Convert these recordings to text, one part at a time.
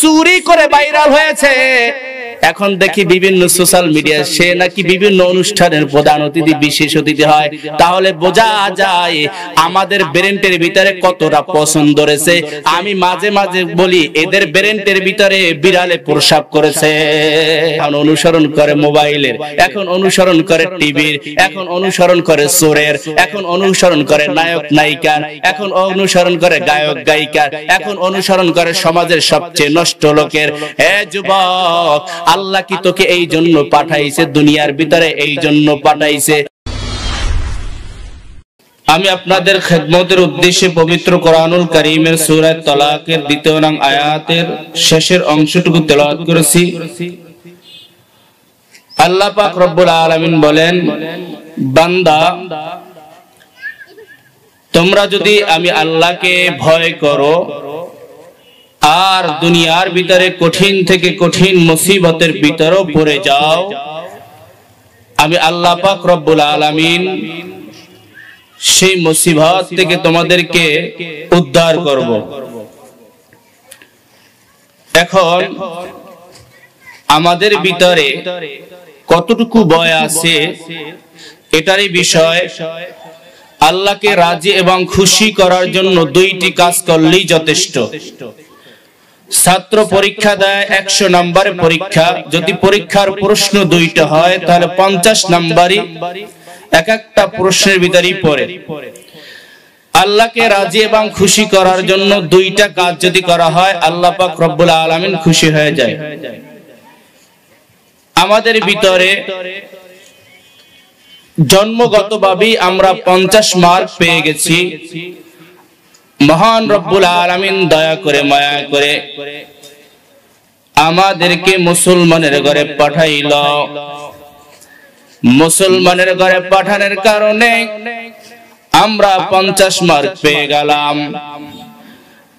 চুরি করে ভাইরাল হয়েছে। এখন দেখি বিভিন্ন সোশ্যাল মিডিয়া সে নাকি বিভিন্ন অনুষ্ঠানের প্রধান অতিথি বিশেষ অতিথি হয়। তাহলে বোঝা যায় আমাদের ব্রেনের ভিতরে কতটা পছন্দ রয়েছে। আমি মাঝে মাঝে বলি এদের ব্রেনের ভিতরে বিড়ালে প্রসাব করেছে। এখন অনুসরণ করে মোবাইলের, এখন অনুসরণ করে টিভির, এখন অনুসরণ করে চোরের, এখন অনুসরণ করে নায়ক নায়িকার, এখন অনুসরণ করে গায়ক গায়িকার, এখন অনুসরণ করে সমাজের সবচেয়ে নষ্ট লোকের। হে যুবক, আল্লাহ কি তোকে এই জন্য পাঠাইছে? দুনিয়ার ভিতরে এই জন্য পাঠাইছে। আমি আপনাদের খেদমতের উদ্দেশ্যে পবিত্র কোরআনুল কারীমের সূরা তালাকের ২য় নং আয়াতের শেষের অংশটুকু তেলাওয়াত করেছি। আল্লাহ পাক রব্বুল আলামিন বলেন, বান্দা তোমরা যদি আমি আল্লাহকে ভয় করো আর দুনিয়ার ভিতরে কঠিন থেকে কঠিন মুসিবতের ভিতরেও পড়ে যাও, আমি আল্লাহ পাক রব্বুল আলামিন সেই মুসিবত থেকে তোমাদেরকে উদ্ধার করব। এখন আমাদের ভিতরে কতটুকু ভয় আছে এটারই বিষয়। আল্লাহকে রাজি এবং খুশি করার জন্য দুইটি কাজ করলেই যথেষ্ট। ছাত্র পরীক্ষা দেয় 100 নম্বরের পরীক্ষা, যদি পরীক্ষার প্রশ্ন দুইটা হয় তাহলে 50 নম্বরই এক একটা প্রশ্নের ভিতরেই পড়ে। আল্লাহকে রাজি এবং খুশি করার জন্য দুইটা কাজ যদি করা হয় আল্লাহ পাক রব্বুল আলামিন খুশি হয়ে যায়। আমাদের ভিতরে জন্মগতভাবেই আমরা 50 মার্ক পেয়ে গেছি। মহান রব্বুল আলামিন দয়া করে মায়া করে আমাদেরকে মুসলমানের ঘরে পাঠাইল। মুসলমানের ঘরে পাঠানোর কারণে আমরা 50 মার্ক পেয়ে গেলাম।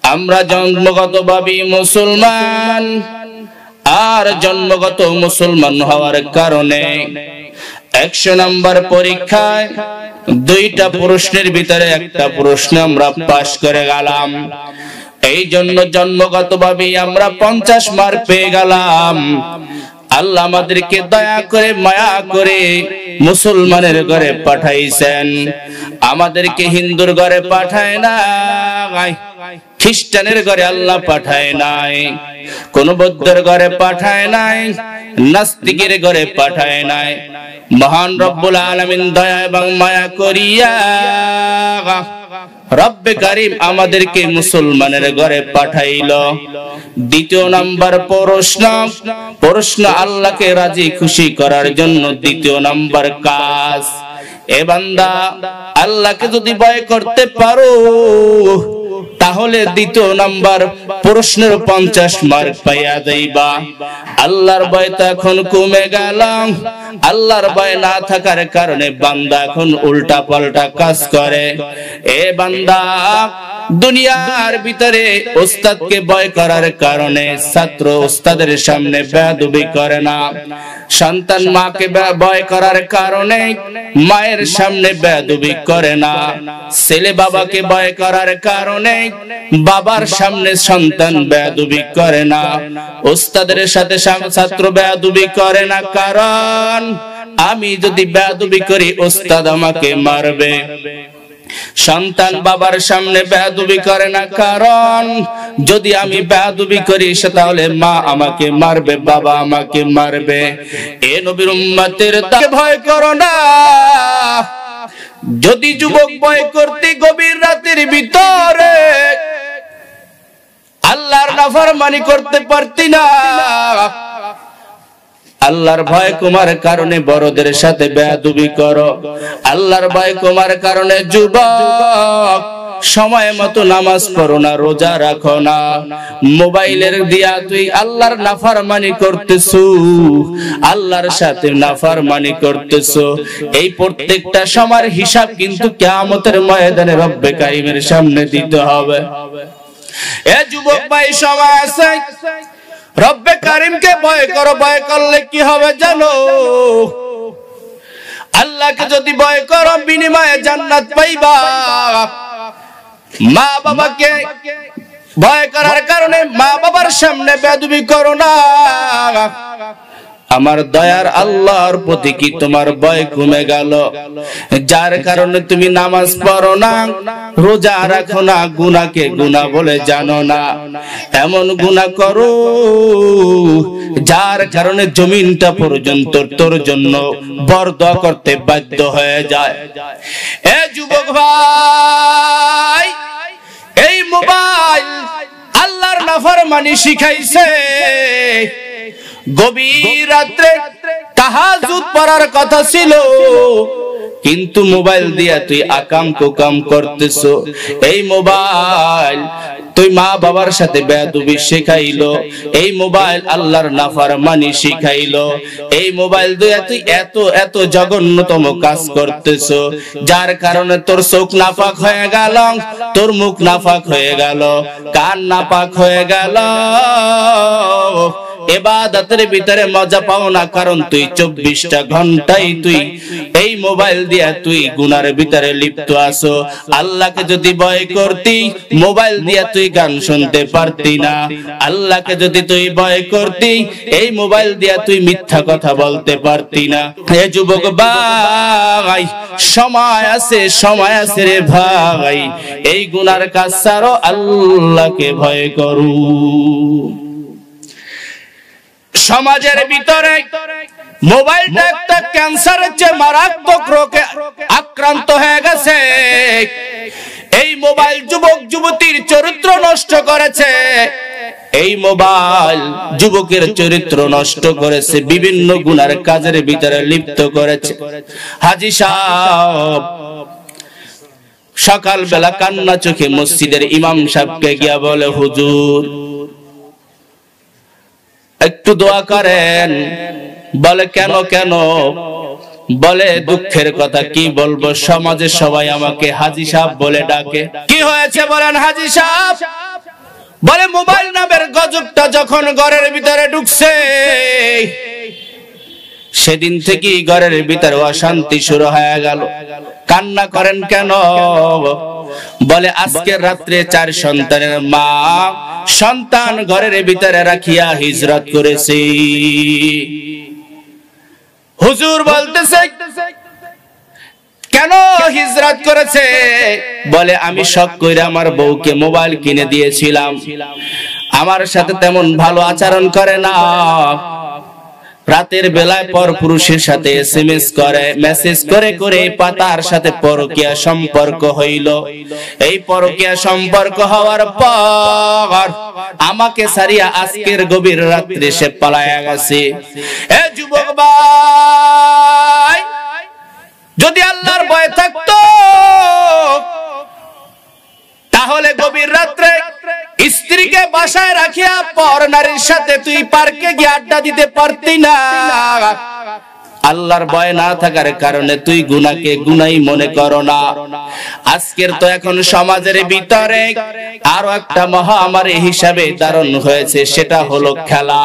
আমরা জন্মগতভাবেই মুসলমান, আর জন্মগত মুসলমান হওয়ার কারণে 100 নম্বর পরীক্ষায় দুইটা প্রশ্নের ভিতরে একটা প্রশ্ন আমরা পাস করে গেলাম। এই জন্য জন্মগতভাবেই আমরা 50 মার্ক পেয়ে গেলাম। আল্লাহ আমাদেরকে দয়া করে মায়া করে মুসলমানের ঘরে পাঠাইছেন, আমাদেরকে হিন্দুর ঘরে পাঠায় নাই, খ্রিস্টানের ঘরে আল্লাহ পাঠায় নাই, কোন বৌদ্ধের ঘরে পাঠায় নাই, নাস্তিকের ঘরে পাঠায় নাই। মহান রব্বুল আলামিন দয়া এবং মায়া করিয়া রব্বে কারীম আমাদেরকে মুসলমানের ঘরে পাঠাইল। দ্বিতীয় নাম্বার প্রশ্ন আল্লাহকে রাজি খুশি করার জন্য দ্বিতীয় নাম্বার কাজ। এ বান্দা, আল্লাহকে যদি ভয় করতে পারো তাহলে দ্বিতীয় নাম্বার প্রশ্নের 50 মার্ক পাইয়া যাইবা। আল্লাহর ভয় তো এখন কমে গেল। আল্লাহর ভয় না থাকার কারণে বান্দা এখন উল্টা পাল্টা কাজ করে। এ বান্দা, দুনিয়ার ভিতরে ওস্তাদকে ভয় করার কারণে ছাত্র ওস্তাদের সামনে বেয়াদবি করে না, সন্তান মাকে ভয় করার কারণে মায়ের সামনে বেয়াদবি করে না, ছেলে বাবাকে ভয় করার কারণে বাবার সামনে সন্তান বেয়াদবি করে না, ওস্তাদের সাথে ছাত্র বেয়াদবি করে না। কারণ আমি যদি বেয়াদবি করি ওস্তাদ আমাকে মারবে। সন্তান বাবার সামনে বেয়াদবি করে না, কারণ যদি আমি বেয়াদবি করি তাহলে মা আমাকে মারবে, বাবা আমাকে মারবে। এ নবীর উম্মতের ভয় করো না। যদি যুবক ভয় করতে গভীর রাতের ভিতরে আল্লাহর নাফরমানি করতে পারতি না, আল্লাহর ভয় কমার কারণে বড়দের সাথে বেয়াদবি করো। আল্লাহর ভয় কমার কারণে যুবক সময় মতো নামাজ পড়ো না, রোজা রাখো না, মোবাইলের দিয়া তুই আল্লাহর নাফরমানি করতেছো, আল্লাহর সাথে নাফরমানি করতেছো। এই প্রত্যেকটা সময়ের হিসাব কিন্তু কিয়ামতের ময়দানে রব্বে কারীমের সামনে দিতে হবে। এ যুবক ভাই, সময় আছে, রব্বে কারীমকে ভয় করো। ভয় করলে কি হবে জানো? আল্লাহকে যদি ভয় করো বিনিময়ে জান্নাত পাইবা। মা বাবাকে ভয় করার কারণে মা বাবার সামনে বেয়াদবি করো না। আমার দয়ার আল্লাহর প্রতি কি তোমার ভয় কমে গেল? যার কারণে তুমি নামাজ পড়ো না, রোজা রাখো না, গুনাহকে গুনাহ বলে জানো না, এমন গুনাহ করো যার কারণে জমিনটা পর্যন্ত তোর জন্য বরদোয়া করতে বাধ্য হয়ে যায়। এ যুবক ভাই, এই মোবাইল আল্লাহর নাফরমানি শিখাইছে। গভীর রাত্রে তাহাজ্জুদ পড়ার কথা ছিল, কিন্তু মোবাইল দিয়া তুই আকাম কুকাম করতেছো। এই মোবাইল তুই মা বাবার সাথে বেয়াদবি শেখাইলো, এই মোবাইল আল্লাহর নাফরমানি শিখাইলো, এই মোবাইল দিয়া তুই এত এত জঘন্যতম কাজ করতেছো, যার কারণে তোর চোখ নাপাক হয়ে গেল, তোর মুখ নাপাক হয়ে গেল, কান নাপাক হয়ে গেল। ইবাদতের ভিতরে মজা পাও না, কারণ তুই 24টা ঘন্টাই তুই এই মোবাইল দিয়া তুই গুনার ভিতরে লিপ্ত আছো। আল্লাহকে যদি ভয় করতি, মোবাইল দিয়া তুই গান শুনতে পারতি না। আল্লাহকে যদি তুই ভয় করতি, এই মোবাইল দিয়া তুই মিথ্যা কথা বলতে পারতি না। হে যুবক ভাই, সময় আছে, সময় আছে রে ভাই, এই গুনার কাজ ছাড়ো, আল্লাহকে ভয় করো। সমাজের ভিতরে মোবাইলটা একটা ক্যান্সারের চেয়ে মারাত্মক রোগে আক্রান্ত হয়ে গেছে। এই মোবাইল যুবক যুবতীর চরিত্র নষ্ট করেছে, এই মোবাইল যুবকের চরিত্র নষ্ট করেছে, বিভিন্ন গুনার কাজের ভিতরে লিপ্ত করেছে। হাজী সাহেব সকাল বেলা কান্না চোখে মসজিদের ইমাম সাহেবকে গিয়া বলে, হুজুর একটু দোয়া করেন। বলে কেন কেন? বলে দুঃখের কথা কি বলবো, সমাজে সবাই আমাকে হাজী সাহেব বলে ডাকে। কি হয়েছে বলেন হাজী সাহেব? বলে মোবাইল নামের গজবটা যখন ঘরের ভিতরে ঢুকছে, সেদিন থেকেই ঘরের ভিতরে অশান্তি শুরু হয়ে গেল। কান্না করেন কেন? বলে আজকের রাত্রে 4 সন্তানের মা সন্তান ঘরের ভিতরে রাখিয়া হিজরত করেছে। হুজুর বলতেছে কেন হিজরত করেছে? বলে আমি শখ কইরা আমার বউকে মোবাইল কিনে দিয়েছিলাম, আমার সাথে তেমন ভালো আচরণ করে না, রাতের বেলায় পর পুরুষের সাথে এসএমএস করে, মেসেজ করে করে পাতার সাথে পরকীয়া সম্পর্ক হইল। এই পরকীয়া সম্পর্ক হওয়ার পর আমাকে সারিয়া আজকের গভীর রাত্রে সে পালায়া গেছে। এ যুবক ভাই, যদি আল্লাহর ভয় থাকতো তাহলে গভীর রাত্রে স্ত্রীকে বাসায় রাখিয়া পর নারীর সাথে তুই পার্কে গিয়ে আড্ডা দিতে পারতি না। আল্লাহর ভয় না থাকার কারণে তুই গুনাহকে গুনাহই মনে করো না। আজকের তো এখন সমাজের ভিতরে আরো একটা মহামারী হিসাবে ধারণ হয়েছে, সেটা হলো খেলা।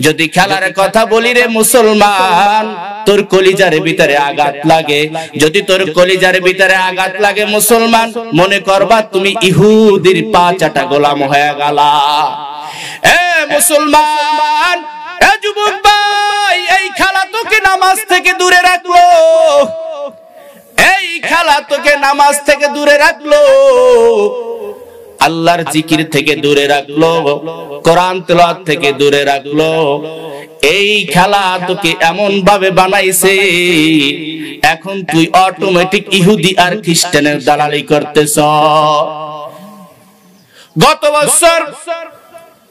যদি খেলার কথা বলি রে মুসলমান, তোর কলিজার ভিতরে আঘাত লাগে। যদি তোর কলিজার ভিতরে আঘাত লাগে মুসলমান, মনে করবা তুমি ইহুদির পা চাটা গোলাম হয়ে গেলা। এ মুসলমান, এ যুবক ভাই, এই খেলা তোকে নামাজ থেকে দূরে রাখলো, এই খেলা তোকে নামাজ থেকে দূরে রাখলো, আল্লাহর জিকির থেকে দূরে রাখলো, কোরআন তেলাওয়াত থেকে দূরে রাখলো। এই খেলা তোকে এমন ভাবে বানাইছে, এখন তুই অটোমেটিক ইহুদি আর খ্রিস্টানের দালালি করতেছ। গত বছর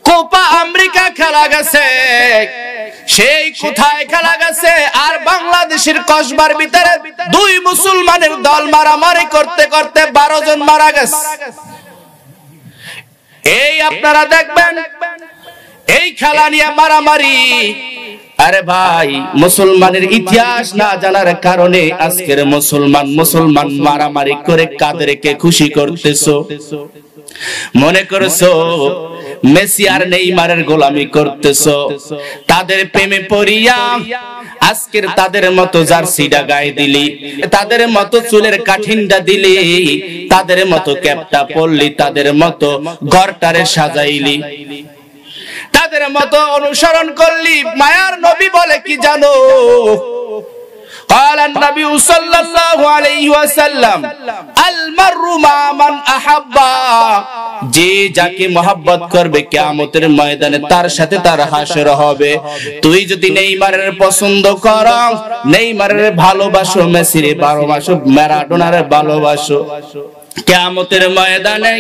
কোপা আমেরিকা খেলা গেছে, সেই কোথায় খেলা গেছে, আর বাংলাদেশের কসবার ভিতরে 2 মুসলমানের দল মারামারি করতে করতে 12 জন মারা গেছে। এই আপনারা দেখবেন এই খেলা নিয়ে মারামারি। আরে ভাই, মুসলমানের ইতিহাস না জানার কারণে আজকের মুসলমান মারামারি করে কাদেরকে খুশি করতেছো? মনে করছো মেসি আর নেইমারের গোলামি করতেছো, তাদের প্রেমে পড়িয়া আজকের তাদের মতো জার্সিটা গায়ে দিলি, তাদের মতো চুলের কাঠিনটা দিলি, তাদের মতো ক্যাপটা পরলি, তাদের মতো ঘরটারে সাজাইলি, তাদের মতো অনুসরণ করলি। মায়ার নবী বলে কি জানো? قال النبي صلى الله عليه وسلم المرء مع من احب, যে যাকে মহব্বত করবে কিয়ামতের ময়দানে তার সাথে তার হাসর হবে। তুই যদি নেইমারের পছন্দ কর, নেইমারের ভালোবাসো, মেসির ভালোবাসো, ম্যারাডোনার ভালোবাসো, কিয়ামতের ময়দানে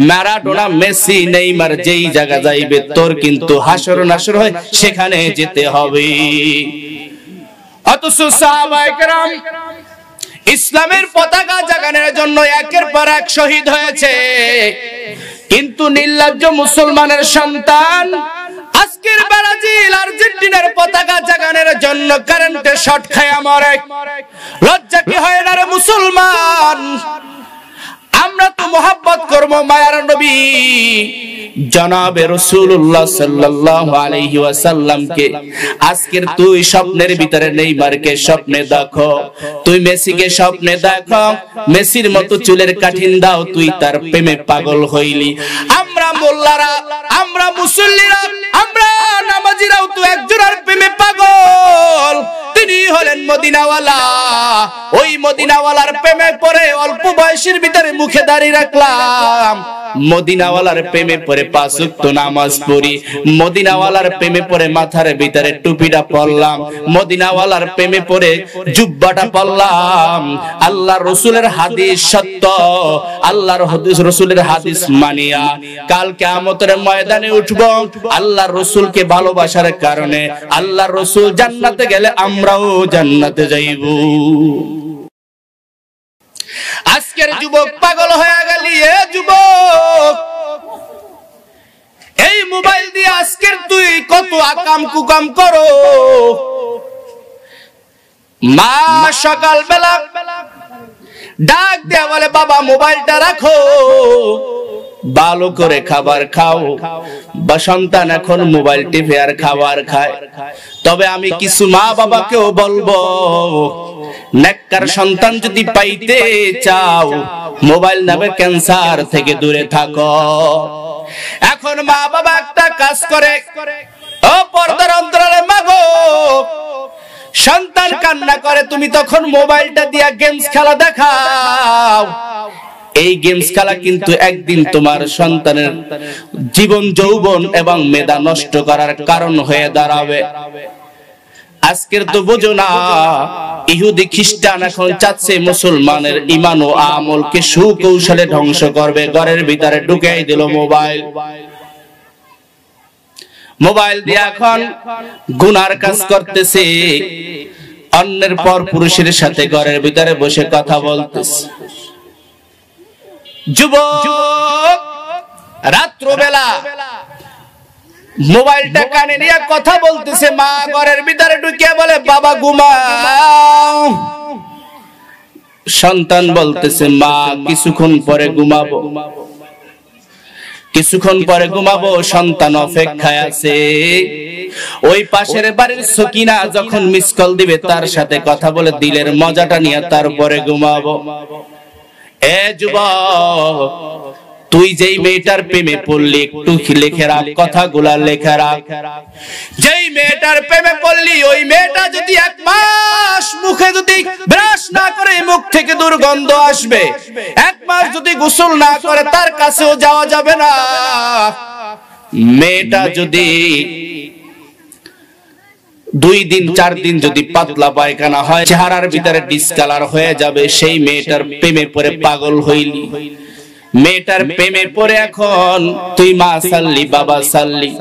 ম্যারাডোনা, মেসি, নেইমার যেই জায়গা যাইবে তোর কিন্তু হাসর নাসর হয়, সেখানে যেতে হবে। অথচ সাহাবায়ে কেরাম ইসলামের পতাকা জাগানোর জন্য একের পর এক শহীদ হয়েছে, কিন্তু নির্লজ্জ মুসলমানের সন্তান আজকের ব্রাজিল আর্জেন্টিনার পতাকা জাগানোর জন্য কারেন্টে শর্ট খায় মরে। লজ্জা কি হয় না রে মুসলমান? আমরা তো মহব্বত করব মায়ার নবী জনাবে রাসূলুল্লাহ সাল্লাল্লাহু আলাইহি ওয়াসাল্লামকে। আজকের তুই স্বপ্নের ভিতরে নেইমারকে স্বপ্নে দেখো, তুই মেসিকে স্বপ্নে দেখো, মেসির মতো চুলের কাঠিন দাও, তুই তার প্রেমে পাগল হইলি। আমরা মোল্লারা, আমরা মুসল্লিরা, আমরা নামাজিরাও তো একজনের প্রেমে পাগল, তিনি হলেন মদিনাওয়ালা। ওই মদিনাওয়ালার প্রেমে পড়ে অল্প বয়সের ভিতরে মুখে দাড়ি রাখলাম, মদিনাওয়ালার প্রেমে পড়ে 5 ওয়াক্ত নামাজ পড়ি, মদিনাওয়ালার প্রেমে পড়ে মাথার ভিতরে টুপিটা পরলাম, মদিনাওয়ালার প্রেমে পড়ে জুব্বাটা পরলাম। আল্লাহর রাসূলের হাদিস সত্য, আল্লাহর রাসূলের হাদিস মানিয়া কাল কিয়ামতের ময়দানে উঠব। আল্লাহর রাসূলকে ভালোবাসার কারণে আল্লাহর রাসূল জান্নাতে গেলে আমরাও জান্নাতে যাইব। আজকের যুবক পাগল হয়ে গেলি। এ যুবক, এই মোবাইল দিয়ে আজকের তুই কত আকাম কুকাম করো। মা সকাল বেলা ডাক দেয়া বলে বাবা মোবাইলটা রাখো, ভালো করে খাবার খাও। বা সন্তান এখন মোবাইল টিপে আর খাবার খায়। তবে আমি কিছু মা বাবাকেও বলবো, নেককার সন্তান যদি পাইতে চাও মোবাইল নামে ক্যান্সার থেকে দূরে থাকো। এখন মা বাবা একটা কাজ করে, ও পর্দার অন্তরালে মাগো, সন্তান কান্না করে, তুমি তখন মোবাইলটা দিয়া গেমস খেলা দেখাও। এই গেমস খেলা কিন্তু একদিন তোমার সন্তানের জীবন যৌবন এবং মেধা নষ্ট করার কারণ হয়ে দাঁড়াবে। আজকের তো বোঝো না, ইহুদি খ্রিস্টান এখন চাচ্ছে মুসলমানের ঈমান ও আমলকে সুকৌশলে ধ্বংস করবে। ঘরের ভিতরে ঢুকাই দিল মোবাইল। মোবাইল দিয়ে এখন গুনার কাজ করতেছে, অন্যের পর পুরুষের সাথে ঘরের ভিতরে বসে কথা বলতেছে। যুবক রাত্রবেলা মোবাইলটা কানে নিয়ে কথা বলতেছে, মা ঘরের ভিতরে ঢুকিয়ে বলে বাবা ঘুমাও। সন্তান বলতেছে মা কিছুক্ষণ পরে ঘুমাবো, কিছুক্ষণ পরে ঘুমাবো। সন্তান অপেক্ষায় আছে। ওই পাশের বাড়ির সকিনা যখন মিস কল দিবে তার সাথে কথা বলে দিলের মজাটা নিয়ে তারপরে ঘুমাবো। এ যুবক, তুই যেই মেয়েটার প্রেমে পড়লি একটু লিখে রাখ, কথাগুলা লিখে রাখ। যেই মেয়েটার প্রেমে পড়লি ওই মেয়েটা যদি 1 মাস মুখে যদি ব্রাশ না করে মুখ থেকে দুর্গন্ধ আসবে, 1 মাস যদি গোসল না করে তার কাছেও যাওয়া যাবে না। মেয়েটা যদি 2 দিন 4 দিন যদি পাতলা পায়খানা হয়, চেহারার ভিতরে ডিসকালার হয়ে যাবে। সেই মেয়েটার প্রেমে পড়ে পাগল হইলি। মেয়েটার প্রেমে পড়ে এখন তুই মা সাল্লি বাবা সাল্লি।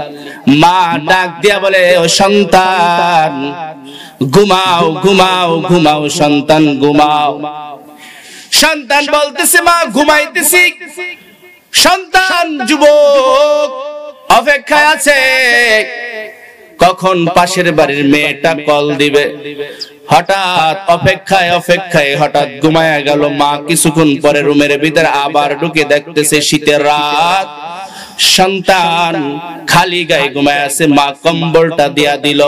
মা ডাক দিয়া বলে ও সন্তান ঘুমাও ঘুমাও ঘুমাও, সন্তান ঘুমাও। সন্তান বলতেছে মা ঘুমাইতেছি। সন্তান যুবক অপেক্ষায় আছে কখন পাশের বাড়ির মেয়েটা কল দিবে। হঠাৎ অপেক্ষায় অপেক্ষায় হঠাৎ ঘুমায়া গেল। মা কিছুক্ষণ পরে রুমের ভিতরে আবার ঢুকে দেখতেছে শীতের রাত, সন্তান খালি গায়ে ঘুমায় আছে, মা কম্বলটা দিয়া দিল।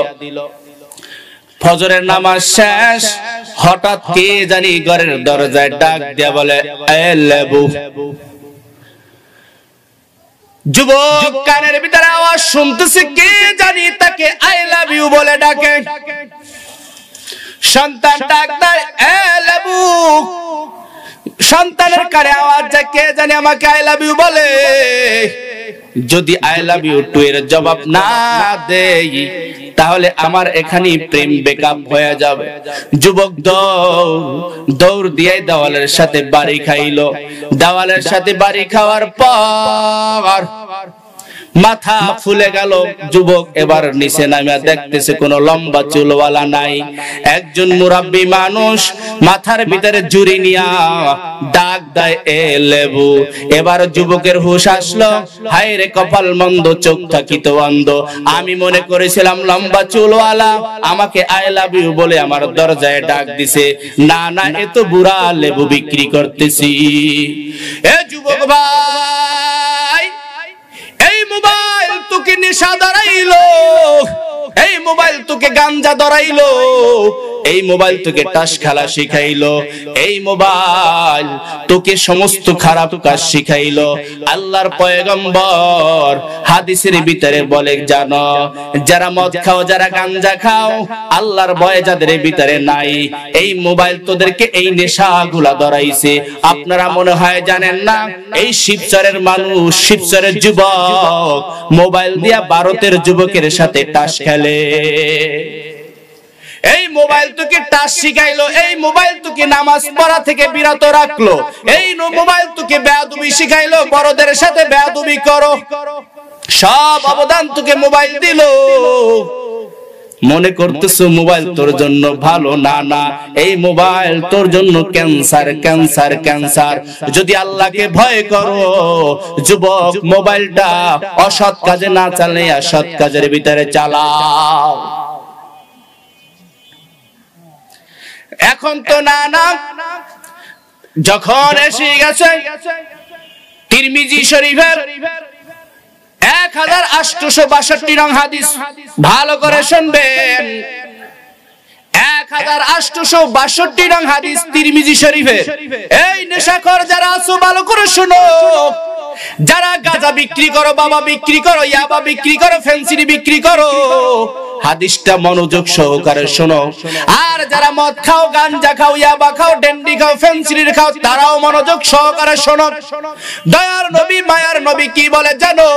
ফজরের নামাজ শেষ, হঠাৎ কে জানি ঘরের দরজায় ডাক দিয়া বলে, এ লেবু। যুবক কানের ভিতরে আওয়াজ শুনতেছে, কে জানি তাকে আই লাভ ইউ বলে ডাকে। সন্তান ডাক দেয়, এ লেবু। সন্তানের কানে আওয়াজ যায়, কে জানি আমাকে আই লাভ ইউ বলে। যদি আই লাভ ইউ টু এর জবাব না দেই, তাহলে আমার এখানেই প্রেম বেকআপ হয়ে যাবে। যুবক দৌড় দিয়ে দেওয়ালের সাথে বাড়ি খাইলো। দেওয়ালের সাথে বাড়ি খাওয়ার পর মাথা ফুলে গেল। যুবক এবার নিচে নামিয়া দেখতেছে কোনো লম্বা চুলওয়ালা নাই। একজন মুরাব্বি মানুষ মাথার ভিতরে জুরি নিয়া ডাক দেয়, এ লেবু। এবার যুবকের হুঁশ আসলো, হায় রে কপাল মন্দ, চোখ থাকিত অন্ধ। আমি মনে করেছিলাম লম্বা চুলওয়ালা আমাকে আই লাভ ইউ বলে আমার দরজায় ডাক দিছে। না না, এ তো বুড়া লেবু বিক্রি করতেছি। এ যুবক ভাই, এই মোবাইল তোকে নেশা ধরাইলো, এই মোবাইল তোকে গাঞ্জা ধরাইলো, এই মোবাইল তোকে তাস খেলা শিখাইলো, এই মোবাইল তোকে সমস্ত খারাপ কাজ শিখাইলো। আল্লাহর পয়গম্বর হাদিসের ভিতরে বলে, জানো যারা মদ খাও, যারা গাঞ্জা খাও, আল্লাহর ভয় যাদের ভিতরে নাই, এই মোবাইল তোদেরকে এই নেশাগুলা ধরাইছে। আপনারা মনে হয় জানেন না, এই শিবচরের মানুষ, শিবচরের যুবক মোবাইল দিয়া ভারতের যুবকের সাথে তাস খেলে। এই মোবাইল তোকে তাস শিখাইলো, এই মোবাইল তোকে নামাজ পড়া থেকে বিরত রাখলো, এই মোবাইল তোকে বেয়াদবি শিখাইলো, বড়দের সাথে বেয়াদবি করো, সব অবদান তোকে মোবাইল দিল। মনে করতেছো মোবাইল তোর জন্য ভালো। না না, এই মোবাইল তোর জন্য ক্যান্সার, ক্যান্সার, ক্যান্সার। যদি আল্লাহকে ভয় করো যুবক, মোবাইলটা অসৎ কাজে না চালিয়ে সৎ কাজের ভিতরে চালাও। এখন তো না না, যখন এসে গেছে তিরমিজি শরীফের 1862 নং হাদিস, ভালো করে শুনবেন। 1862 নং হাদিস তিরমিজি শরীফের। এই নেশাখোর যারা আছো ভালো করে শুনো, যারা গাঁজা বিক্রি করো, বাবা বিক্রি করো, ইয়াবা বিক্রি করো, ফেন্সিডি বিক্রি করো, হাদিসটা মনোযোগ সহকারে শোনো। আর যারা মদ খাও, গাঞ্জা খাও, ইয়াবা খাও, ডেন্ডি খাও, ফেন্সিডি খাও, তারাও মনোযোগ সহকারে শোনো। দয়ার নবী মায়ার নবী কি বলে জানো?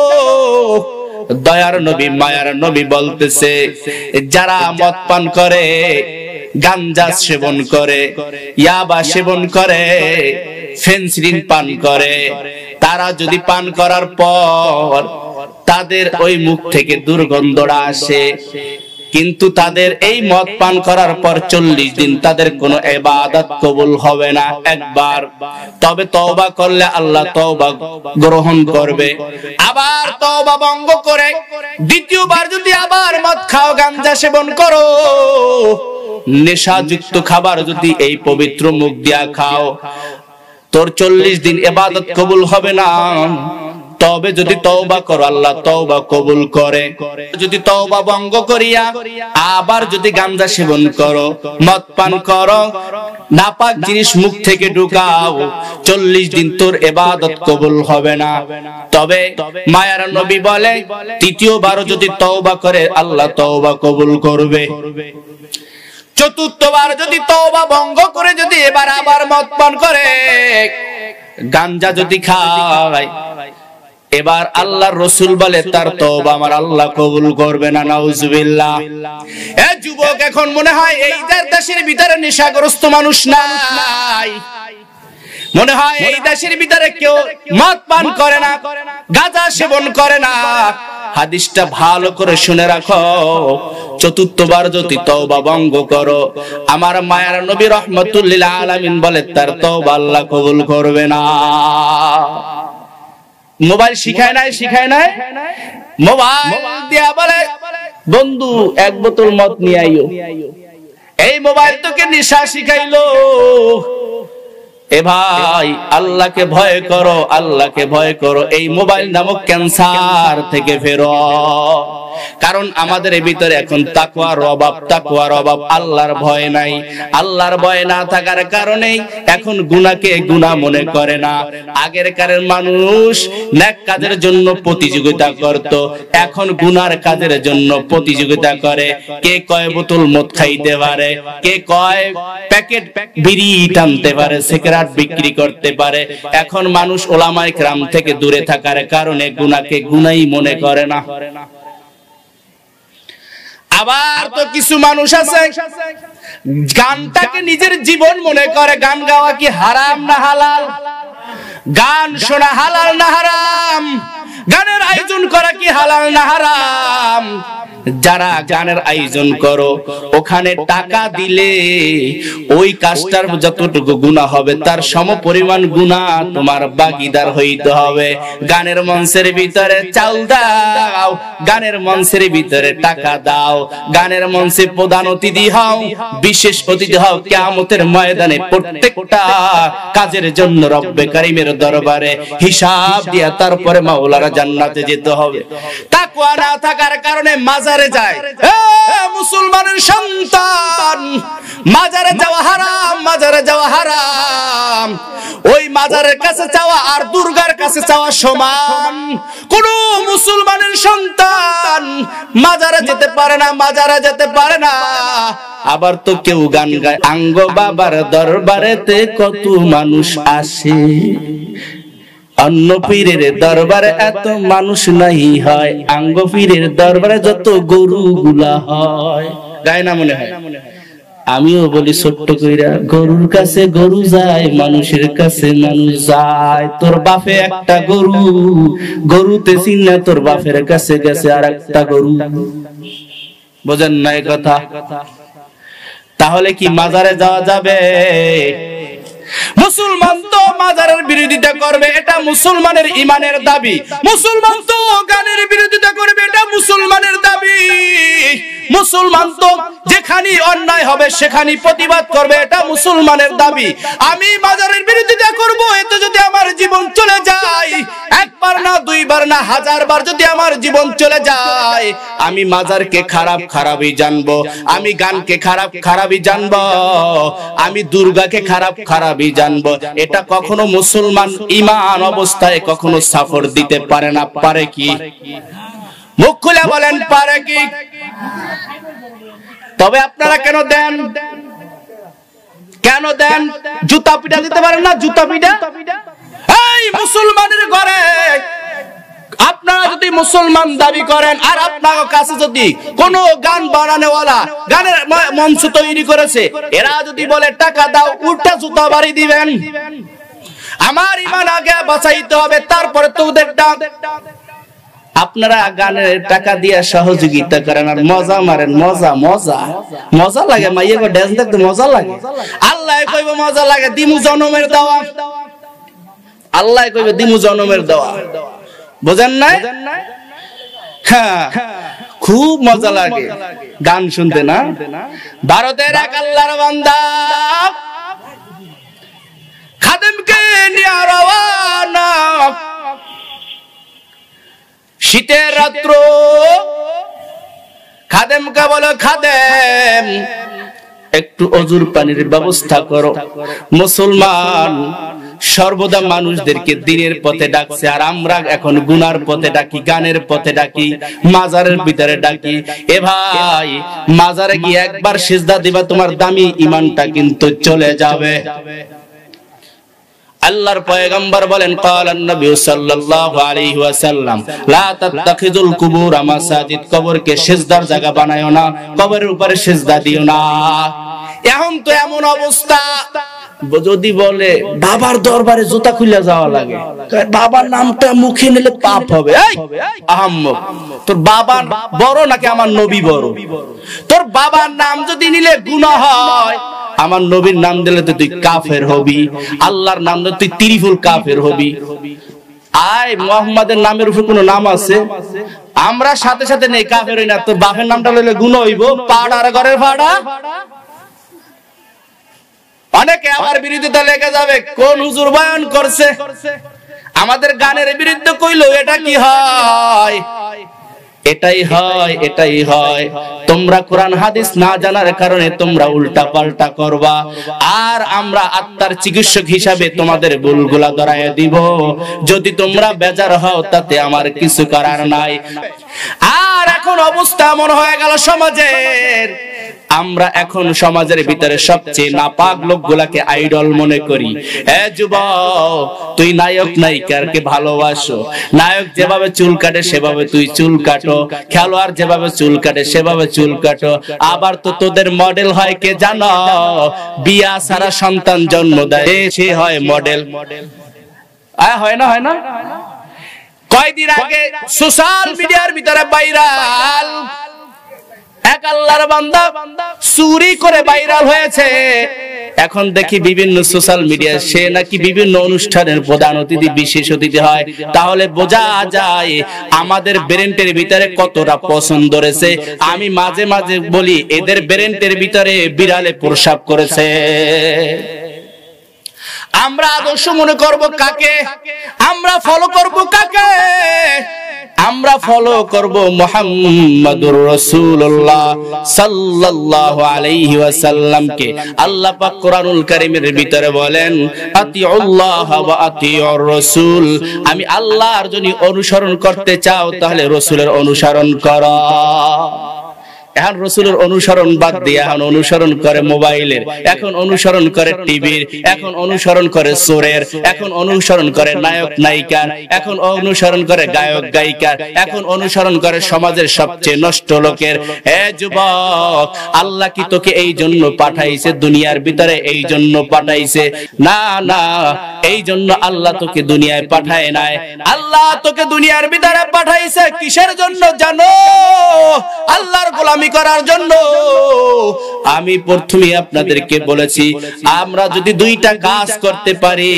দয়ার নবী মায়ার নবী বলতেছে, যারা মদ পান করে, গাঞ্জা সেবন করে, ইয়াবা সেবন করে, ফেন্সিডিন পান করে, তারা যদি পান করার পর তাদের ওই মুখ থেকে দুর্গন্ধটা আসে, কিন্তু তাদের এই মদ পান করার পর 40 দিন তাদের কোনো ইবাদত কবুল হবে না একবার। তবে তওবা করলে আল্লাহ তওবা গ্রহণ করবে। আবার তওবা ভঙ্গ করে দ্বিতীয়বার যদি আবার মদ খাও, গাঞ্জা সেবন করো, নেশাযুক্ত খাবার যদি এই পবিত্র মুখ দিয়া খাও, তোর 40 দিন ইবাদত কবুল হবে না। তবে যদি তওবা করো আল্লাহ তওবা কবুল করে। যদি তওবা ভঙ্গ করিয়া আবার যদি গাঞ্জা সেবন করো, মদ পান করো, নাপাক জিনিস মুখ থেকে ঢুকাও, 40 দিন তোর ইবাদত কবুল হবে না। তবে মায়ার নবী বলে, তৃতীয়বার যদি তওবা করে আল্লাহ তওবা কবুল করবে। চতুর্থবার যদি তওবা ভঙ্গ করে যদি এবার আবার মদ পান করে, গাঞ্জা যদি খায়, এবার আল্লাহর রাসূল বলে তার তওবা আমার আল্লাহ কবুল করবে না। নাউজুবিল্লাহ। এ যুবক, এখন মনে হয় এই দেশের ভিতরে নেশাগ্রস্ত মানুষ নাই, মনে হয় এই দেশের ভিতরে কেউ মদ পান করে না, গাঁজা সেবন করে না। হাদিসটা ভালো করে শুনে রাখো, চতুর্থবার যদি তওবা ভঙ্গ করো, আমার মায়ার নবী রাহমাতুল লিল আলামিন বলে তার তওবা আল্লাহ কবুল করবে না। মোবাইল শিখায় নাই, শিখায় নাই, মোবাইল দিয়া বলে বন্ধু এক বোতল মদ নিয়ে আইও। এই মোবাইল তোকে নেশা শিখাইলো, এ ভাই আল্লাহকে ভয় করো, আল্লাহকে ভয় করো, এই মোবাইল নামক ক্যান্সার থেকে ফেরো। কারণ আমাদের ভিতরে এখন তাকওয়ার অভাব, আল্লাহর ভয় নাই। আল্লাহর ভয় না থাকার কারণে এখন গুনাহকে গুনাহ মনে করে না। আগের কালের মানুষ নেক কাজের জন্য প্রতিযোগিতা করত, এখন গুনার কাজের জন্য প্রতিযোগিতা করে। কে কয় বোতল মদ খাইতে পারে, কে কয় প্যাকেট বিড়ি টানতে পারে, সিগারেট বিক্রি করতে পারে। এখন মানুষ ওলামায়ে কেরাম থেকে দূরে থাকার কারণে গুনাহকে গুনাহই মনে করে না। আবার তো কিছু মানুষ আছে গানটাকে নিজের জীবন মনে করে। গান গাওয়া কি হারাম না হালাল? গান শোনা হালাল না হারাম? গানের আয়োজন করা কি হালাল না হারাম? যারা গানের আয়োজন করো, ওখানে টাকা দিলে ওই কাজটার যতটুকু গুনাহ হবে তার সমপরিমাণ গুনাহ তোমার ভাগীদার হইতে হবে। গানের মঞ্চের ভিতরে চাল দাও, গানের মঞ্চের ভিতরে টাকা দাও, গানের মঞ্চে প্রধান অতিথি হও, বিশেষ অতিথি হও। কিয়ামতের ময়দানে প্রত্যেকটা কাজের জন্য রব্বে কারীমের দরবারে হিসাব দিয়া তারপরে মাওলানা জান্নাতে যেতে হবে। তাকওয়া না থাকার কারণে মাজারে যায়। মুসলমানের সন্তান, মাজারে যাওয়া হারাম, মাজারে যাওয়া হারাম। ওই মাজারের কাছে যাওয়া আর দুর্গার কাছে যাওয়া সমান। কোন মুসলমানের সন্তান মাজারে যেতে পারে না, মাজারে যেতে পারে না। আবার তো কেউ গান গায়, আঙ্গ বাবার দরবারেতে কত মানুষ আসে, অন্য পীরের দরবারে এত মানুষ নাই হয়, আঙ্গ পীরের দরবারে যত গরুগুলা হয়। গায় না মনে হয়? আমিও বলি ছোট্ট কইরা, গরুর কাছে গরু যায়, মানুষের কাছে মানুষ যায়। তোর বাপে একটা গরু, গরুতে চিন্না তোর বাপের কাছে গেছে আর একটা গরু। বোঝেন না এই কথা? তাহলে কি মাজারে যাওয়া যাবে? মুসলমান তো মাজারের বিরোধিতা করবে, এটা মুসলমানের ঈমানের দাবি। মুসলমান তো গানের বিরোধিতা করবে, এটা মুসলমানের দাবি। মুসলমান তো যেখানে অন্যায় হবে সেখানে প্রতিবাদ করবে, এটা মুসলমানের দাবি। আমি মাজারের বিরোধিতা করব, এতে যদি আমার জীবন চলে যায়, একবার না দুইবার না হাজারবার যদি আমার জীবন চলে যায়, আমি মাজারকে খারাপ খারাপই জানবো, আমি গানকে খারাপ খারাপই জানবো, আমি দুর্গাকে খারাপ খারাপই জানবো। এটা কখনো মুসলমান ঈমান অবস্থায় কখনো সাফর দিতে পারে না। পারে কি? মুখ খুলে বলেন পারে কি? তবে আপনারা কেন দেন? কেন দেন? জুতা পিটা দিতে পারেন না? জুতা পিটা এই মুসলমানের ঘরে আপনারা যদি মুসলমান দাবি করেন আর আপনার কাছে যদি কোনো গান বানানোওয়ালা গানের মঞ্চ তৈরি করেছে, এরা যদি বলে টাকা দাও, উল্টা জুতা বাড়ি দিবেন। আমার ঈমান আগে বাঁচাইতে হবে, তারপরে তো ওদের ডাক। আপনারা গানের টাকা দিয়ে সহযোগিতা করেন আর মজা মারেন। মজা মজা মজা লাগে, মাইয়ে গো ড্যান্স দেখতে মজা লাগে। আল্লাহ কইব মজা লাগে, দিমু জনমের দেওয়া। আল্লাহ কইব দিমু জনমের দেওয়া। বুঝেন না? হ্যাঁ, খুব মজা লাগে গান শুনতে না? ভারতের এক আল্লাহর বান্দা খাদেমকে নিয়ে রওয়ানা। শীতের রাত্র খাদেমকে বলো, খাদেম একটু অজুর পানির ব্যবস্থা করো। মুসলমান সর্বদা মানুষদেরকে দিনের পথে ডাকছে, আর আমরা এখন গুনার পথে ডাকি, গানের পথে ডাকি, মাজারের ভিতরে ডাকি। এ ভাই, মাজারে গিয়ে একবার সিজদা দিবা, তোমার দামি ঈমানটা কিন্তু চলে যাবে। আল্লাহর পয়গম্বর বলেন, ক্বালান নবী সাল্লাল্লাহু আলাইহি ওয়াসাল্লাম, লা তাত্তাখিযুল কুবুর মাসাজিদ, কবরকে সিজদার জায়গা বানায়ো না, কবরের উপরে সিজদা দিও না। এখন তো এমন অবস্থা, যদি বলে বাবার দরবারে জুতা খুলে যাওয়া লাগে, বাবার নামটা মুখে নিলে পাপ হবে। এই আহাম্মক, তোর বাবা বড় নাকি আমার নবী বড়? তোর বাবার নাম যদি নিলে গুনাহ হয়, আমার নবীর নাম দিলে তো তুই কাফের হবি, আল্লাহর নাম দিলে তুই তিরিফুল কাফের হবি। আয় মুহাম্মাদের নামের উপর কোন নাম আছে? আমরা সাথে সাথে নেই, কাফের হই না। তোর বাপের নামটা লইলে গুনাহ হইব, পাড়ার ঘরের পাড়া। অনেকে আমার বিরোধিতা লেগে যাবে, কোন হুজুর বয়ান করছে আমাদের গানের বিরুদ্ধে কইলো, এটা কি হয়? এটাই হয়, এটাই হয়। তোমরা কোরআন হাদিস না জানার কারণে তোমরা উল্টা পাল্টা করবা, আর আমরা আত্মার চিকিৎসক হিসাবে তোমাদের ভুলগুলা ধরাইয়া দিব। যদি তোমরা বেজার হও তাতে আমার কিছু করার নাই। আর এখন অবস্থা এমন হয়ে গেল সমাজের, আমরা এখন সমাজের ভিতরে সবচেয়ে নাপাক লোকগুলাকে আইডল মনে করি। যুবক, তুই নায়ক নায়িকাকে ভালোবাসো, নায়ক যেভাবে চুল কাটে সেভাবে তুই চুল কাটো, খেলোয়াড় যেভাবে চুল কাটে সেভাবে চুল কাটো। আবার তো তোদের মডেল হয় কে জানো? বিয়া ছাড়া সন্তান জন্ম দেয় সে হয় মডেল। হয় না, হয় না? কয়দিন আগে সোশ্যাল মিডিয়ার ভিতরে ভাইরাল এক আল্লাহর বান্দা চুরি করে ভাইরাল হয়েছে। এখন দেখি বিভিন্ন সোশ্যাল মিডিয়া সে নাকি বিভিন্ন অনুষ্ঠানের প্রধান অতিথি, বিশেষ অতিথি হয়। তাহলে বোঝা যায় আমাদের ব্রেনের ভিতরে কতটা পছন্দ রয়েছে। আমি মাঝে মাঝে বলি এদের ব্রেনের ভিতরে বিড়ালে প্রসাব করেছে। আমরা আদর্শ মনে করব কাকে? আমরা ফলো করব কাকে? আমরা ফলো করব মুহাম্মাদুর রাসূলুল্লাহ সাল্লাল্লাহু আলাইহি ওয়াসাল্লামকে। আল্লাহ পাক কোরআনুল কারীমের ভিতরে বলেন, আতিউল্লাহ ওয়া আতিউর রাসূল। আমি আল্লাহর যদি অনুসরণ করতে চাও তাহলে রাসূলের অনুসরণ করো। এখন রাসূলের অনুসরণ বাদ দিয়ে এখন অনুসরণ করে মোবাইলের, এখন অনুসরণ করে টিভির, এখন অনুসরণ করে চোরের, এখন অনুসরণ করে নায়ক নায়িকার, এখন অনুসরণ করে গায়ক গায়িকার, এখন অনুসরণ করে সমাজের সবচেয়ে নষ্ট লোকের। হে যুবক, আল্লাহ কি তোকে এই জন্য পাঠাইছে? দুনিয়ার ভিতরে এই জন্য পাঠাইছে? না না, এই জন্য আল্লাহ তোকে দুনিয়ায় পাঠায় নাই। আল্লাহ তোকে দুনিয়ার ভিতরে পাঠাইছে কিসের জন্য জানো? আল্লাহর গোলামি করার জন্য। আমি প্রথমে আপনাদেরকে বলেছি, আমরা যদি দুইটা কাজ করতে পারি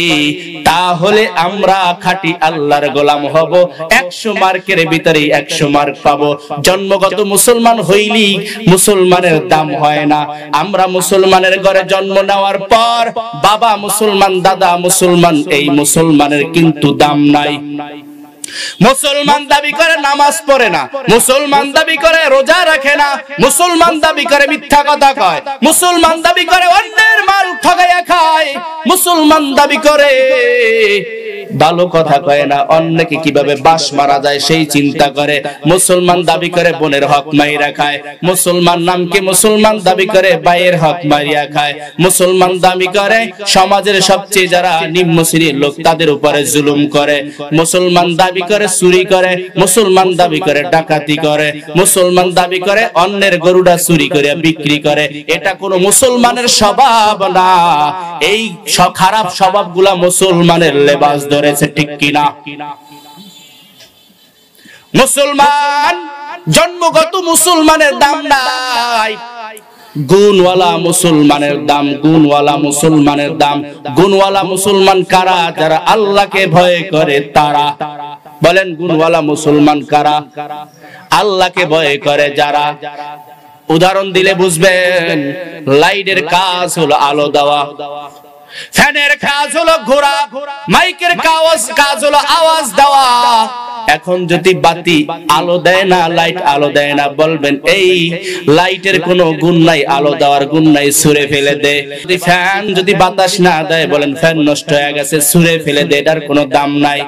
তাহলে আমরা খাঁটি আল্লাহর গোলাম হব। 100 মার্কের ভিতরে 100 মার্ক পাবো। জন্মগত মুসলমান হইলি মুসলমানের দাম হয় না। আমরা মুসলমানের ঘরে জন্ম নেওয়ার পর বাবা মুসলমান, দাদা মুসলমান, এই মুসলমানের কিন্তু দাম নাই। মুসলমান দাবি করে নামাজ পড়ে না, মুসলমান দাবি করে রোজা রাখে না, মুসলমান দাবি করে মিথ্যা কথা কয়, মুসলমান দাবি করে অন্যের মাল ঠগাইয়া খায়, মুসলমান দাবি করে ভালো কথা কয় না, অন্যকে কিভাবে বাস মারা যায় সেই চিন্তা করে, মুসলমান দাবি করে বোনের হক মাইরা খায়, মুসলমান নামকে মুসলমান দাবি করে ভাইয়ের হক মারিয়া খায়, মুসলমান দাবি করে সমাজের সবচেয়ে যারা নিম্ন শ্রেণীর লোক তাদের উপরে জুলুম করে, মুসলমান দাবি করে চুরি করে, মুসলমান দাবি করে ডাকাতি করে, মুসলমান দাবি করে অন্যের গরুটা চুরি করে বিক্রি করে। এটা কোনো মুসলমানের স্বভাব না। এই খারাপ স্বভাবগুলা মুসলমানের লেবাস ধরেছে, ঠিক কিনা? মুসলমান জন্মগত মুসলমানের দাম নাই, গুণওয়ালা মুসলমানের দাম, গুণওয়ালা মুসলমানের দাম। গুণওয়ালা মুসলমান কারা? যারা আল্লাহকে ভয় করে তারা। বলেন গুণওয়ালা মুসলমান কারা? আল্লাহকে ভয় করে যারা। উদাহরণ দিলে বুঝবেন। লাইটের কাজ হলো আলো দেওয়া, ফ্যানের কাজ হলো ঘোরা, মাইকের কাজ হলো আওয়াজ দেওয়া। এখন যদি বাতি আলো দেয় না, লাইট আলো দেয় না, বলবেন এই লাইটের কোনো গুণ নাই, আলো দেওয়ার গুণ নাই, ছুঁড়ে ফেলে দে। যদি ফ্যান যদি বাতাস না দেয়, বলেন ফ্যান নষ্ট হয়ে গেছে, ছুঁড়ে ফেলে দে, এটার কোনো দাম নাই।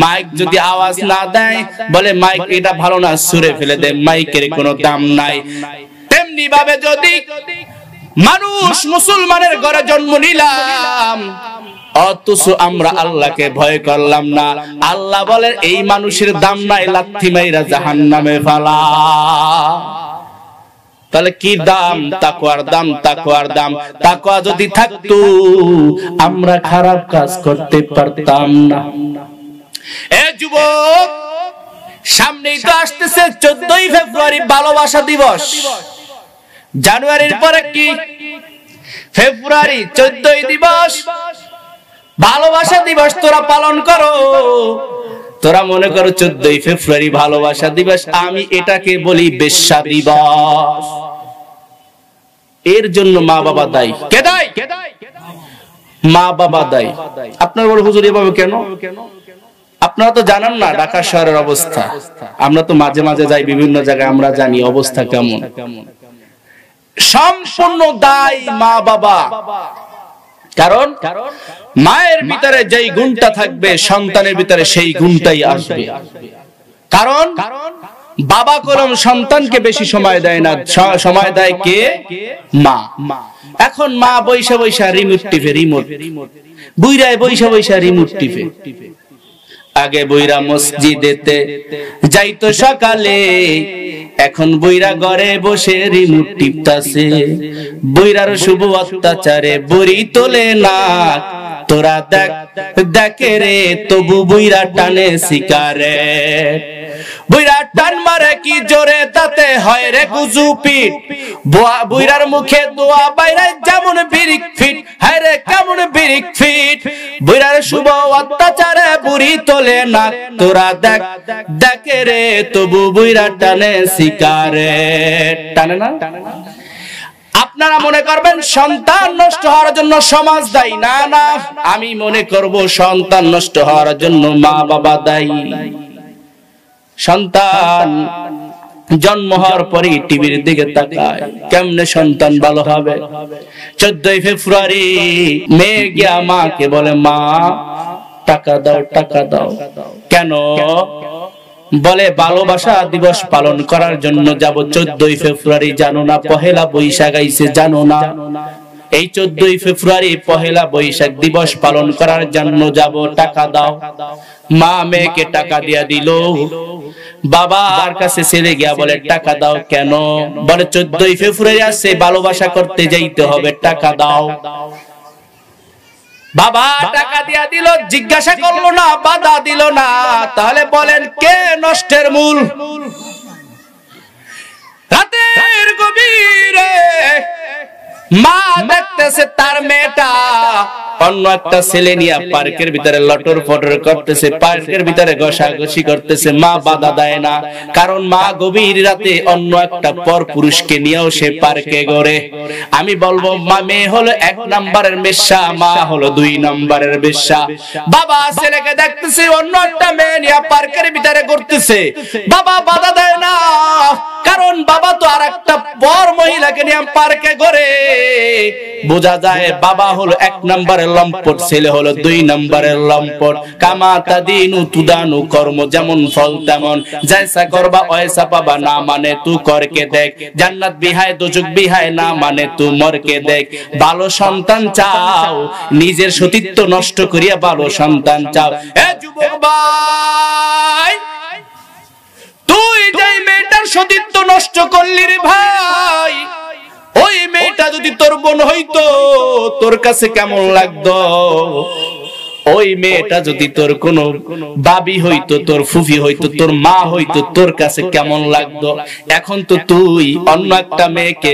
মাইক যদি আওয়াজ না দেয়, বলে মাইক এটা ভালো না, ছুঁড়ে ফেলে দে, মাইকের কোনো দাম নাই। তেমনি ভাবে যদি মানুষ মুসলমানের ঘরে জন্ম নিলাম অথচ আমরা আল্লাহকে ভয় করলাম না, আল্লাহ বলেন এই মানুষের দাম নাই, লাথি মাইরা জাহান্নামে ফেলা। তাহলে কি দাম? তাকওয়ার দাম, তাকওয়ার দাম। তাকওয়া যদি থাকতো আমরা খারাপ কাজ করতে পারতাম না। এ যুবক, সামনেই তো আসতেছে 14ই ফেব্রুয়ারি ভালোবাসা দিবস। জানুয়ারির পরে কি? ফেব্রুয়ারি 14ই দিবস, ভালোবাসা দিবস তোরা পালন করো। তোরা মনে করো 14ই ফেব্রুয়ারি ভালোবাসা দিবস, আমি এটাকে বলি বেশ্যা দিবস। এর জন্য মা বাবা দায়ী। কে দায়ী? মা বাবা দায়ী। আপনার বলে হুজুর এভাবে কেন? আপনারা তো জানেন না ঢাকা শহরের অবস্থা, আমরা তো মাঝে মাঝে যাই বিভিন্ন জায়গায়, আমরা জানি অবস্থা কেমন। সম্পূর্ণ দায়ী মা বাবা। কারণ মায়ের ভিতরে যেই গুণটা থাকবে সন্তানের ভিতরে সেই গুণটাই আসবে। কারণ বাবা কলম সন্তানকে বেশি সময় দেয় না, সময় দেয় কে? মা। এখন মা বৈশা বৈশা রিমোট টিপে, রিমোট বুইরায় বৈশা বৈশা রিমোট টিপে। আগে বইরা মসজিদেতে যাইতো সকালে, এখন বইরা ঘরে বসে রিমোট টিপতাছে। বইরার শুভ অত্যাচারে বড়ি তোলে না, তোরা দেখ দেখে রে তবু বইরা টানে সিগারেট। বইরা টান মারে কি জোরে, তাতে হয় রে গুজু পিট। বইরার মুখে দোয়া বাইরে যেমন বিরিক ফিট, হায় রে কেমন বিরিক ফিট। বইরার শুভ অত্যাচারে বুড়ি তোলে না, তোরা দেখ দেখে রে তবু বইরা টানে সিগারেট। টানে না? আপনারা মনে করবেন সন্তান নষ্ট হওয়ার জন্য সমাজ দায়ী। না না, আমি মনে করব সন্তান নষ্ট হওয়ার জন্য মা বাবা দায়ী। সন্তান জন্ম হওয়ার পরে টিভির দিকে তাকায়, কেমনে সন্তান ভালো হবে। 14 ফেব্রুয়ারি মেয়ে গিয়া মাকে বলে, মা টাকা দাও, টাকা দাও। কেন? বলে ভালোবাসা দিবস পালন করার জন্য যাব। 14 ফেব্রুয়ারি জানো না পহেলা বৈশাখ আইছে, জানো না? এই 14 ফেব্রুয়ারি পহেলা বৈশাখ দিবস পালন করার জন্য যাব, টাকা দাও। মা মেয়েকে টাকা দিয়া দিল। বাবার কাছে ছেলে গিয়া বলে, টাকা দাও। কেন? বলে 14 ফেব্রুয়ারি আছে, ভালোবাসা করতে যাইতে হবে, টাকা দাও। বাবা টাকা দিয়া দিল, জিজ্ঞাসা করলো না, বাধা দিল না। তাহলে বলেন কে নষ্টের মূল? রাতের গভীরে মা দেখতেছে তার মেয়েটা অন্য একটা ছেলে নিয়ে পার্কের ভিতরে লটর ফটর করতেছে, পার্কের ভিতরে ঘষাঘষি করতেছে। মা বাধা দেয় না, কারণ মা গভীর রাতে অন্য একটা পর পুরুষকে নিয়েও সে পার্কে ঘোরে। আমি বলবো মা মেয়ে হলো 1 নম্বরের বেশ্যা, মা হলো 2 নম্বরের বেশ্যা। বাবা ছেলেকে দেখতেছে অন্য একটা মেয়ে নিয়ে পার্কের ভিতরে ঘুরতেছে, বাবা বাধা দেয় না, কারণ বাবা তো আরেকটা পর মহিলাকে নিয়ে পার্কে ঘোরে। বোঝা যায় বাবা হলো 1 নম্বরের লম্পট, ছেলে হলো 2 নম্বরের লম্পট। কামা তাদিনু তুদানু, কর্ম যেমন ফল তেমন, জয়সা করবা ওয়সা পাবা, না মানে তু করকে দেখ। জান্নাত বিহায় দোজক বিহায়, না মানে তু মরকে দেখ। ভালো সন্তান চাও, নিজের সতীত্ব নষ্ট করিয়া ভালো সন্তান চাও। এ যুবক ভাই, তুই যেই মেয়েটার সতীত্ব নষ্ট করলি রে ভাই, ওই মেয়েটা যদি তোর বোন হইতো তোর কাছে কেমন লাগতো? ওই মেয়েটা যদি তোর কোনো বাবি হইতো, তোর ফুফি হইতো, তোর মা হইতো, তোর কাছে কেমন লাগতো? এখন তো তুই অন্য একটা মেয়েকে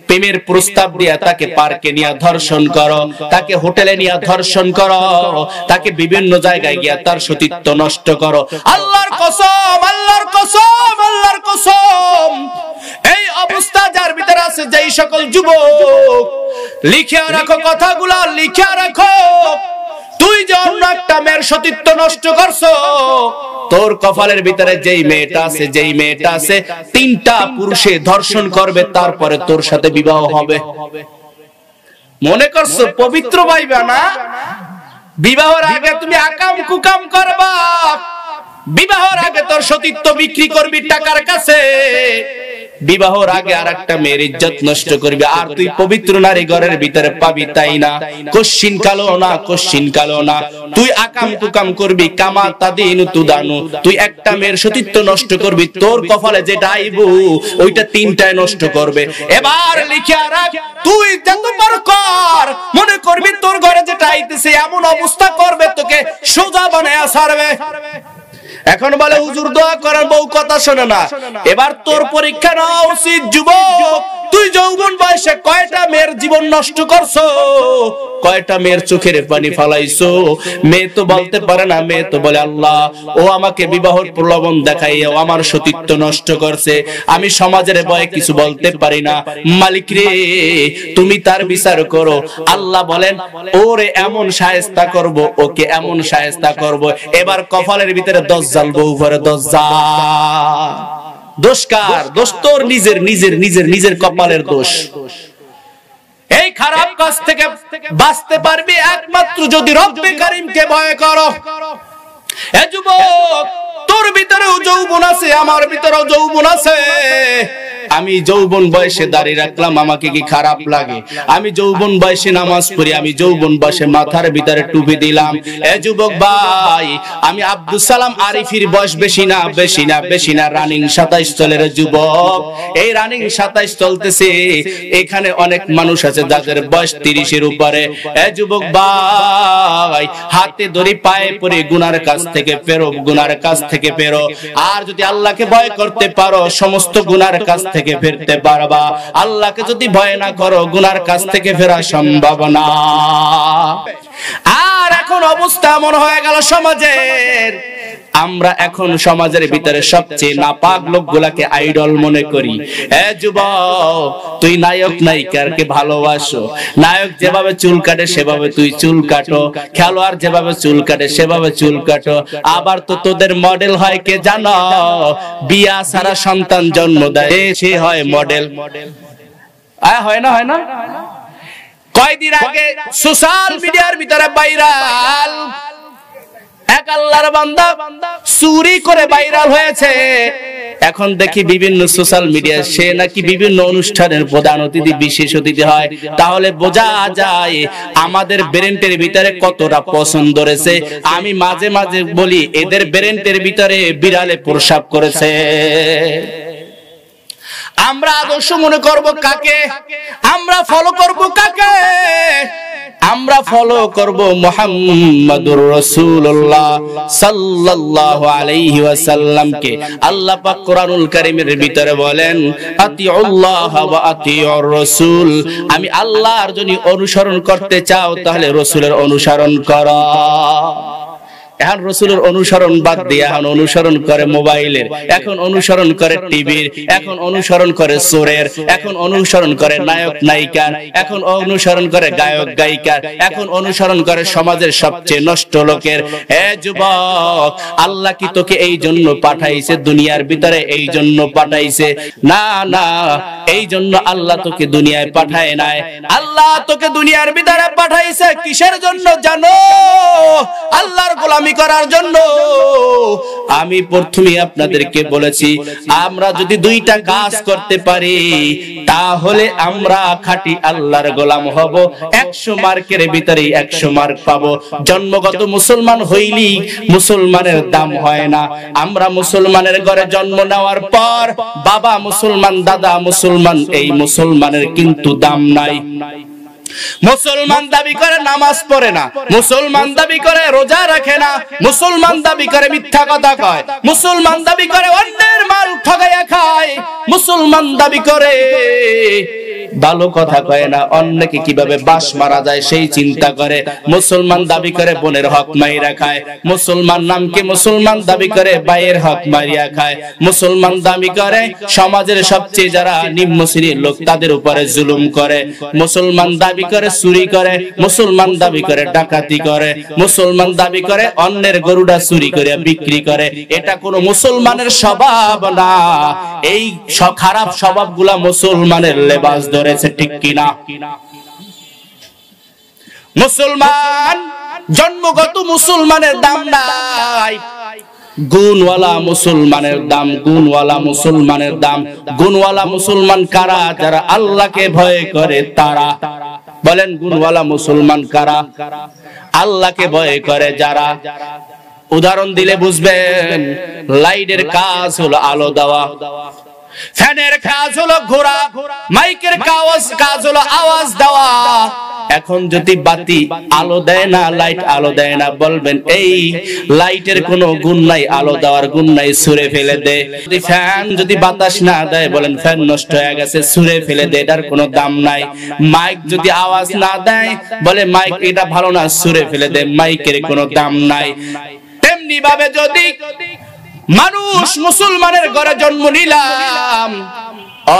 প্রেমের প্রস্তাব দিয়া তাকে পার্কে নিয়ে ধর্ষণ করো, তাকে হোটেলে নিয়ে ধর্ষণ করো, তাকে বিভিন্ন জায়গায় গিয়া তার সতীত্ব নষ্ট করো। আল্লাহর কসম, আল্লাহর কসম, আল্লাহর কসম, এই অবস্থা যার ভিতরে আছে, যেই সকল যুবক লিখে রাখো, কথাগুলা লিখে রাখো। তুই যে অন্য একটা মেয়ের সতীত্ব নষ্ট করছো, তোর কপালের ভিতরে যেই মেয়েটা আছে, যেই মেয়েটা আছে 3টা পুরুষে ধর্ষণ করবে, তারপরে তোর সাথে বিবাহ হবে। মনে করছো পবিত্র ভাইবা না? বিবাহের আগে তুমি আকাম কুকাম করবা, বিবাহের আগে তোর সতীত্ব বিক্রি করবি টাকার কাছে, বিবাহের আগে আরেকটা মেয়ের ইজ্জত নষ্ট করবি, আর তুই পবিত্র নারী ঘরের ভিতরে পাবি, তাই না? কোশ্চিন কালো না, কোশ্চিন কালো না, তুই আকাম কুকাম করবি, কামা তাদিনু তুদানু, তুই একটা মেয়ের সতীত্ব নষ্ট করবি, তোর কপালে যেটা আইবো ওইটা 3টায় নষ্ট করবে। এবার লিখে রাখ, তুই যতবার কর, মনে করবি তোর ঘরে যেটা আইতেছে এমন অবস্থা করবে তোকে সোজা বানায়া ছাড়বে। এখন বলে হুজুর দোয়া করার, বউ কথা শোনে না। এবার তোর পরীক্ষা নেওয়া উচিত যুবক, তুই যৌবন বয়সে কয়টা মেয়ের জীবন নষ্ট করছো, কয়টা মেয়ের চোখের পানি ফালাইছো। মেয়ে তো বলতে পারে না, মেয়ে তো বলে আল্লাহ ও আমাকে বিবাহের প্রলোভন দেখাইয়া আমার সতীত্ব নষ্ট করছে, আমি সমাজের ভয়ে কিছু বলতে পারি না, মালিক রে তুমি তার বিচার করো। আল্লাহ বলেন ওরে এমন শায়েস্তা করব, ওকে এমন শায়েস্তা করব। এবার কপালের ভিতরে দজ্জাল বউ ভরে, দজ্জাল দোষ কার? দোষ তোর নিজের, নিজের নিজের নিজের কপালের দোষ। এই খারাপ কাজ থেকে বাঁচতে পারবি একমাত্র যদি রব্বে কারীমকে ভয় করো। এ যুবক, তোর ভিতরেও যৌবন আছে, আমার ভিতরেও যৌবন আছে। আমি যৌবন বয়সে দাড়ি রাখলাম, আমাকে কি খারাপ লাগে? আমি যৌবন বয়সে নামাজ পড়ি, আমি যৌবন বয়সে মাথার ভিতরে টুপি দিলাম। এ যুবক ভাই, আমি আব্দুল সালাম আরিফির বয়স বেশি না, বেশি না, বেশি না, রানিং 27 চলের যুবক। এই রানিং 27 চলতেছে, এখানে অনেক মানুষ আছে যাদের বয়স 30-এর উপরে। এ যুবক ভাই, হাতে ধরি পায়ে পড়ে গুনার কাছ থেকে ফেরো, গুনার কাছ থেকে ফেরো। আর যদি আল্লাহকে ভয় করতে পারো, সমস্ত গুনার কাছ থেকে ফিরতে পারবা। আল্লাহকে যদি ভয় না করো, গুনার কাছ থেকে ফেরা সম্ভব না। আর এখন অবস্থা এমন হয়ে গেল সমাজের, আমরা এখন সমাজের ভিতরে সবচেয়ে নাপাক লোকগুলাকে আইডল মনে করি। এ যুবক, তুই নায়ক নায়িকাকে ভালোবাসো, নায়ক যেভাবে চুল কাটে সেভাবে তুই চুল কাটো, খেলোয়াড় যেভাবে চুল কাটে সেভাবে চুল কাটো। আবার তো তোদের মডেল হয় কে জানো? বিয়া ছাড়া সন্তান জন্ম দেয় সে হয় মডেল। হয় না, হয় না? কয়দিন আগে সোশ্যাল মিডিয়ার ভিতরে ভাইরাল এক আল্লাহর বান্দা চুরি করে ভাইরাল হয়েছে। এখন দেখি বিভিন্ন সোশ্যাল মিডিয়ায় সে নাকি বিভিন্ন অনুষ্ঠানের প্রধান অতিথি, বিশেষ অতিথি হয়। তাহলে বোঝা যায় আমাদের ব্রেনের ভিতরে কতটা পছন্দ রয়েছে। আমি মাঝে মাঝে বলি এদের ব্রেনের ভিতরে বিড়ালে প্রসাব করেছে। আমরা আদর্শ মনে করব কাকে? আমরা ফলো করব কাকে? আমরা ফলো করব মুহাম্মাদুর রাসূলুল্লাহ সাল্লাল্লাহু আলাইহি ওয়াসাল্লামকে। আল্লাহ পাক কোরআনুল কারীমের ভিতরে বলেন আতিউল্লাহ ওয়া আতিউর রাসূল। আমি আল্লাহর যদি অনুসরণ করতে চাও তাহলে রাসূলের অনুসরণ করো। এখন রাসূলের অনুসরণ বাদ দিয়ে এখন অনুসরণ করে মোবাইলের, এখন অনুসরণ করে টিভির, এখন অনুসরণ করে চোরের, এখন অনুসরণ করে নায়ক নায়িকার, এখন অনুসরণ করে গায়ক গায়িকার, এখন অনুসরণ করে সমাজের সবচেয়ে নষ্ট লোকের। হে যুবক, আল্লাহ কি তোকে এই জন্য পাঠাইছে দুনিয়ার ভিতরে? এই জন্য পাঠাইছে না, না, এই জন্য আল্লাহ তোকে দুনিয়ায় পাঠায় নাই। আল্লাহ তোকে দুনিয়ার ভিতরে পাঠাইছে কিসের জন্য জানো? আল্লাহর গোলামি করার জন্য। আমি প্রথমে আপনাদেরকে বলেছি আমরা যদি দুইটা কাজ করতে পারি তাহলে আমরা খাঁটি আল্লাহর গোলাম হব। 100 মার্কের ভিতরে 100 মার্ক পাবো। জন্মগত মুসলমান হইলি মুসলমানের দাম হয় না। আমরা মুসলমানের ঘরে জন্ম নেওয়ার পর বাবা মুসলমান, দাদা মুসলমান, এই মুসলমানের কিন্তু দাম নাই। মুসলমান দাবি করে নামাজ পড়ে না, মুসলমান দাবি করে রোজা রাখে না, মুসলমান দাবি করে মিথ্যা কথা কয়, মুসলমান দাবি করে অন্যের মাল ঠগাইয়া খায়, মুসলমান দাবি করে ভালো কথা কয় না, অন্যকে কিভাবে বাস মারা যায় সেই চিন্তা করে। মুসলমান দাবি করে বোনের হক মাইরা খায়, মুসলমান নামকে মুসলমান দাবি করে ভাইয়ের হক মারিয়া খায়, মুসলমান দাবি করে সমাজের সবচেয়ে যারা নিম্ন শ্রেণীর লোক তাদের উপরে জুলুম করে, মুসলমান দাবি করে চুরি করে, মুসলমান দাবি করে ডাকাতি করে, মুসলমান দাবি করে অন্যের গরুটা চুরি করে বিক্রি করে। এটা কোনো মুসলমানের স্বভাব না। এই খারাপ স্বভাবগুলা মুসলমানের লেবাস ধরেছে, ঠিক কিনা? মুসলমান জন্মগত মুসলমানের দাম নাই, গুণওয়ালা মুসলমানের দাম, গুণওয়ালা মুসলমানের দাম। গুণওয়ালা মুসলমান কারা? যারা আল্লাহকে ভয় করে তারা। বলেন গুণওয়ালা মুসলমান কারা? আল্লাহকে ভয় করে যারা। উদাহরণ দিলে বুঝবেন। লাইটের কাজ হলো আলো দেওয়া, ফ্যানের কাজ হলো ঘোরা, মাইকের কাজ হলো আওয়াজ দেওয়া। এখন যদি বাতি আলো দেয় না, লাইট আলো দেয় না, বলবেন এই লাইটের কোনো গুণ নাই, আলো দেওয়ার গুণ নাই, ছুঁড়ে ফেলে দে। যদি ফ্যান যদি বাতাস না দেয়, বলেন ফ্যান নষ্ট হয়ে গেছে, ছুঁড়ে ফেলে দে, এটার কোনো দাম নাই। মাইক যদি আওয়াজ না দেয়, বলে মাইক এটা ভালো না, ছুঁড়ে ফেলে দে, মাইকের কোনো দাম নাই। তেমনি ভাবে যদি মানুষ মুসলমানের ঘরে জন্ম নিলাম,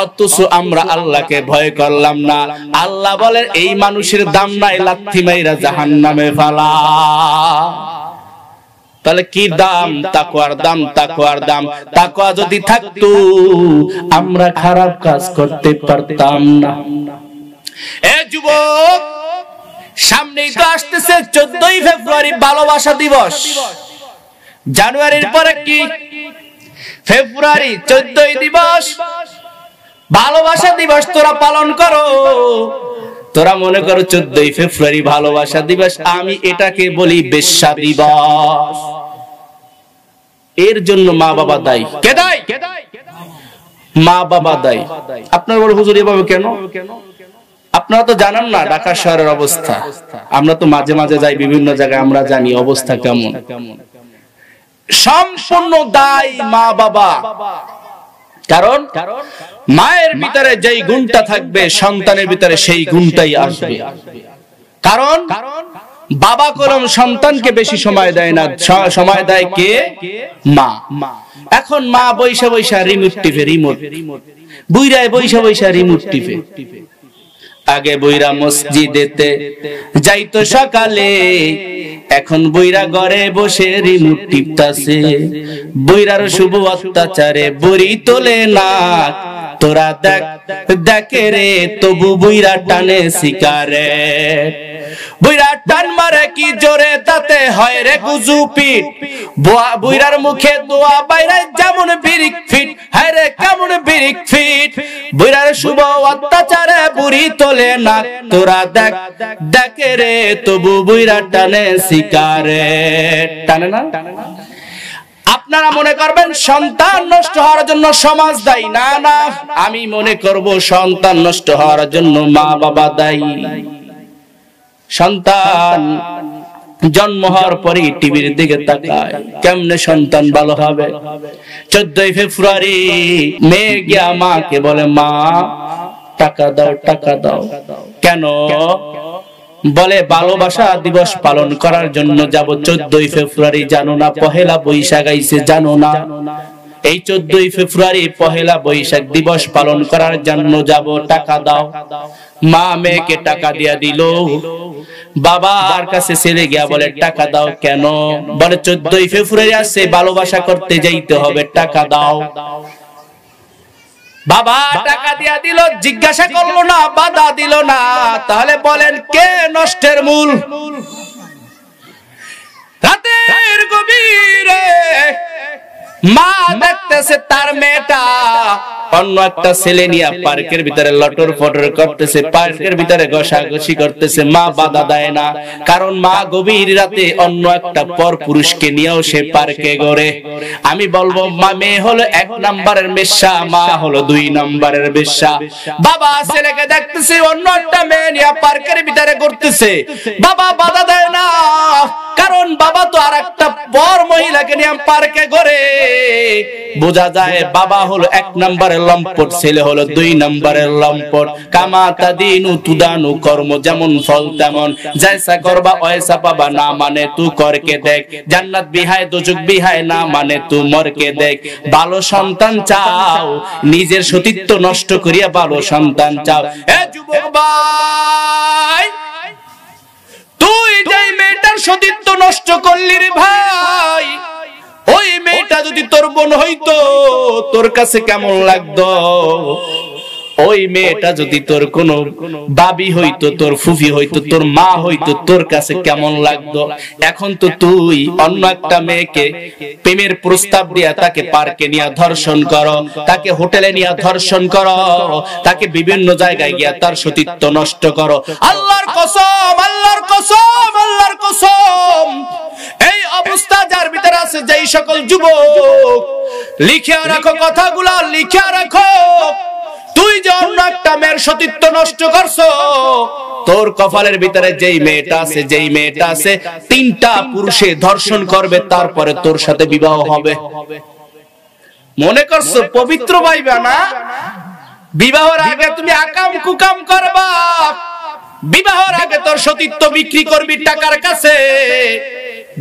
অথচ আমরা আল্লাহকে ভয় করলাম না, আল্লাহ বলেন এই মানুষের দাম নাই, লাথি মাইরা জাহান্নামে ফালা। তাহলে কি দাম? তাকওয়ার দাম, তাকওয়ার দাম। তাকওয়া যদি থাকতো আমরা খারাপ কাজ করতে পারতাম না। এ যুবক, সামনেই তো আসতেছে 14ই ফেব্রুয়ারি ভালোবাসা দিবস। জানুয়ারির পরে কি? ফেব্রুয়ারি 14ই দিবস, ভালোবাসা দিবস তোরা পালন করো। তোরা মনে করো 14ই ফেব্রুয়ারি ভালোবাসা দিবস, আমি এটাকে বলি বেশ্যা দিবস। এর জন্য মা বাবা দায়ী। কে দায়ী? মা বাবা দায়ী। আপনার বড় হুজুর এভাবে কেন? আপনারা তো জানেন না ঢাকা শহরের অবস্থা। আমরা তো মাঝে মাঝে যাই বিভিন্ন জায়গায়, আমরা জানি অবস্থা কেমন। সম্পূর্ণ দায়ী মা বাবা। কারণ মায়ের ভিতরে যেই গুণটা থাকবে, সন্তানের ভিতরে সেই গুণটাই আসবে। কারণ বাবা কলম সন্তানকে বেশি সময় দেয় না, সময় দেয় কে? মা। এখন মা বৈশা বৈশা রিমোট টিপে, রিমোট বুইরায় বৈশা বৈশা রিমোট টিপে। আগে বইরা মসজিদেতে যাইতো সকালে, এখন বইরা ঘরে বসে রিমোট টিপতাছে। বইরার শুভ অত্যাচারে বড়ি তোলে না, তোরা দেখ দেখে রে, তবু বইরা টানে সিগারেট। বইরা টান মারে কি জোরে, তাতে হয় রে গুজু পিট। বইরার মুখে দোয়া বাইরে যেমন বিরিক ফিট, হায় রে কেমন বিরিক ফিট। বইরার শুভ অত্যাচারে বুড়ি তোলে না, তোরা দেখ দেখে রে, তবু বইরা টানে সিগারেট। টানে না? আপনারা মনে করবেন সন্তান নষ্ট হওয়ার জন্য সমাজ দায়ী। না না, আমি মনে করব সন্তান নষ্ট হওয়ার জন্য মা বাবা দায়ী। সন্তান জন্ম হওয়ার পরে টিভির দিকে তাকায়, কেমনে সন্তান ভালো হবে। 14ই ফেব্রুয়ারি মেয়ে গিয়া মাকে বলে, মা টাকা দাও, টাকা দাও। কেন? বলে ভালোবাসা দিবস পালন করার জন্য যাব। 14ই ফেব্রুয়ারি জানো না পহেলা বৈশাখ আইছে? জানো না? এই 14ই ফেব্রুয়ারি পহেলা বৈশাখ দিবস পালন করার জন্য যাব, টাকা দাও। মা মেয়েকে টাকা দিয়া দিল। বাবার কাছে ছেলে গিয়া বলে, টাকা দাও। কেন? বলে 14ই ফেব্রুয়ারি আছে, ভালোবাসা করতে যাইতে হবে, টাকা দাও। বাবা টাকা দিয়া দিল, জিজ্ঞাসা করলো না, বাধা দিল না। তাহলে বলেন কে নষ্টের মূল? রাতের গভীরে মা দেখতেছে তার মেয়েটা অন্য একটা ছেলে নিয়ে পার্কের ভিতরে লটর ফটর করতেছে, পার্কের ভিতরে ঘষাঘষি করতেছে। মা বাধা দেয় না, কারণ মা গভীর রাতে অন্য একটা পর পুরুষকে নিয়েও সে পার্কে ঘোরে। আমি বলবো মা মেয়ে হলো 1 নম্বরের বেশ্যা, মা হলো 2 নম্বরের বেশ্যা। বাবা ছেলেকে দেখতেছে অন্য একটা মেয়ে নিয়ে পার্কের ভিতরে ঘুরতেছে, বাবা বাধা দেয় না, কারণ বাবা তো আর একটা পর মহিলাকে নিয়ে পার্কে ঘোরে। বোঝা যায় বাবা হলো 1 নম্বরের লম্পট, ছেলে হলো 2 নম্বরের লম্পট। কামা তাদিনু তুদানু, কর্ম যেমন ফল তেমন, জয়সা করবা ওয়সা পাবা, না মানে তু করকে দেখ। জান্নাত বিহায় দোজক বিহায়, না মানে তু মরকে দেখ। ভালো সন্তান চাও, নিজের সতীত্ব নষ্ট করিয়া ভালো সন্তান চাও। এ যুবক ভাই, তুই যেই মেয়েটার সতীত্ব নষ্ট করলি রে ভাই, ওই মেয়েটা যদি তোর বোন হইতো তোর কাছে কেমন লাগতো? ওই মেয়েটা যদি তোর কোনো বাবি হইতো, তোর ফুফি হইতো, তোর মা হইতো, তোর কাছে কেমন লাগতো? এখন তো তুই অন্য একটা মেয়েকে প্রেমের প্রস্তাব দিয়া তাকে পার্কে নিয়ে ধর্ষণ করো, তাকে হোটেলে নিয়ে ধর্ষণ করো, তাকে বিভিন্ন জায়গায় গিয়া তার সতীত্ব নষ্ট করো। আল্লাহর কসম, আল্লাহর কসম, আল্লাহর কসম, এই অবস্থা যার ভিতরে আছে, যেই সকল যুবক লিখে রাখো, কথাগুলা লিখে রাখো। তুই যে অন্য একটা মেয়ের সতীত্ব নষ্ট করছো, তোর কপালের ভিতরে যেই মেয়েটা আছে তিনটা পুরুষে ধর্ষণ করবে, তারপরে তোর সাথে বিবাহ হবে। মনে করছো পবিত্র ভাইবা না? বিবাহের আগে তুমি আকাম কুকাম করবা, বিবাহের আগে তোর সতীত্ব বিক্রি করবি টাকার কাছে,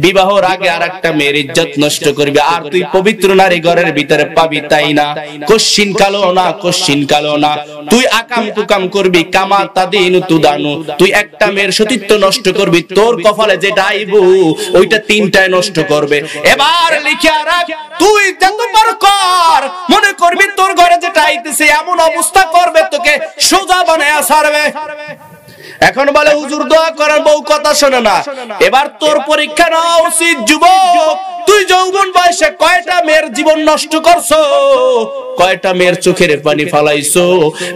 বিবাহের আগে আরেকটা মেয়ের ইজ্জত নষ্ট করবি, আর তুই পবিত্র নারী ঘরের ভিতরে পাবি তাই না? কোশ্চিন কালো না তুই আকাম কুকাম করবি, কামা তাদিনু তুদানু, তুই একটা মেয়ের সতীত্ব নষ্ট করবি, তোর কপালে যেটা আইবো ওইটা তিনটায় নষ্ট করবে। এবার লিখে রাখ, তুই যতবার কর মনে করবি তোর ঘরে যেটা আইতেছে এমন অবস্থা করবে তোকে সোজা বানায়া ছাড়বে। এখন বলে হুজুর দোয়া করার, বউ কথা শোনে না। এবার তোর পরীক্ষা নেওয়া উচিত যুবক, তুই যৌবন বয়সে কয়টা মেয়ের জীবন নষ্ট করছো, কয়টা মেয়ের চোখের পানি ফালাইছো।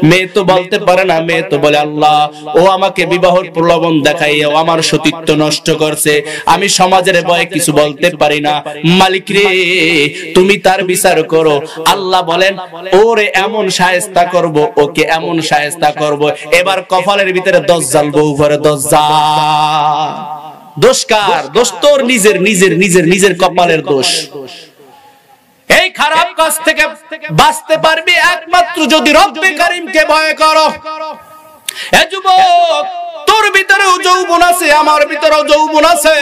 মেয়ে তো বলতে পারে না, মেয়ে তো বলে আল্লাহ ও আমাকে বিবাহের প্রলোভন দেখাইয়া আমার সতীত্ব নষ্ট করছে, আমি সমাজের ভয়ে কিছু বলতে পারি না, মালিক রে তুমি তার বিচার করো। আল্লাহ বলেন ওরে এমন শায়েস্তা করব, ওকে এমন শায়েস্তা করব। এবার কপালের ভিতরে দজ্জাল বউ ভরে, দজ্জাল দোষ কার? দোষ তোর নিজের কপালের দোষ। এই খারাপ কাজ থেকে বাঁচতে পারবি একমাত্র যদি রব্বে কারীমকে ভয় করো। এ যুবক, তোর ভিতরেও যৌবন আছে, আমার ভিতরেও যৌবন আছে।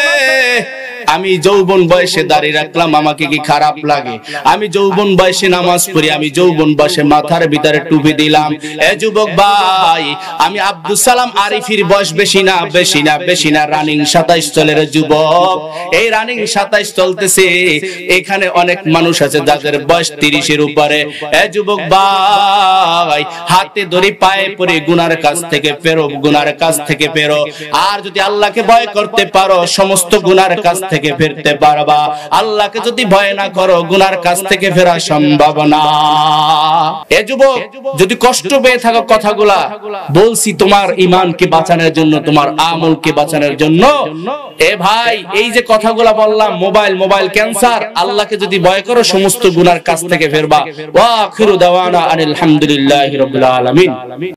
আমি যৌবন বয়সে দাঁড়িয়ে রাখলাম, আমাকে কি খারাপ লাগে? আমি যৌবন বয়সে নামাজ পড়ি, আমি যৌবন বয়সে মাথার ভিতরে টুপি দিলাম। এ যুবক ভাই, আমি আব্দুল সালাম আরিফির বয়স বেশি না, রানিং 27 চলের যুবক। এই রানিং 27 চলতেছে, এখানে অনেক মানুষ আছে যাদের বয়স 30-এর উপরে। এ যুবক ভাই, হাতে ধরে পায়ে পড়ে গুনার কাছ থেকে ফেরো, আর যদি আল্লাহকে ভয় করতে পারো সমস্ত গুনার কাছ থেকে ফিরতে পারবা। আল্লাহকে যদি ভয় না করো গুনার কাছ থেকে ফেরা সম্ভব না। এ যুবক, যদি কষ্ট পেয়ে থাকো কথাগুলা বলছি তোমার ঈমানকে বাঁচানোর জন্য, তোমার আমলকে বাঁচানোর জন্য। এ ভাই, এই যে কথাগুলা বললাম, মোবাইল ক্যান্সার, আল্লাহকে যদি ভয় করো সমস্ত গুনার কাছ থেকে ফিরবা। ওয়া আখিরু দাওয়ানা আনিল হামদুলিল্লাহি রাব্বিল আলামিন।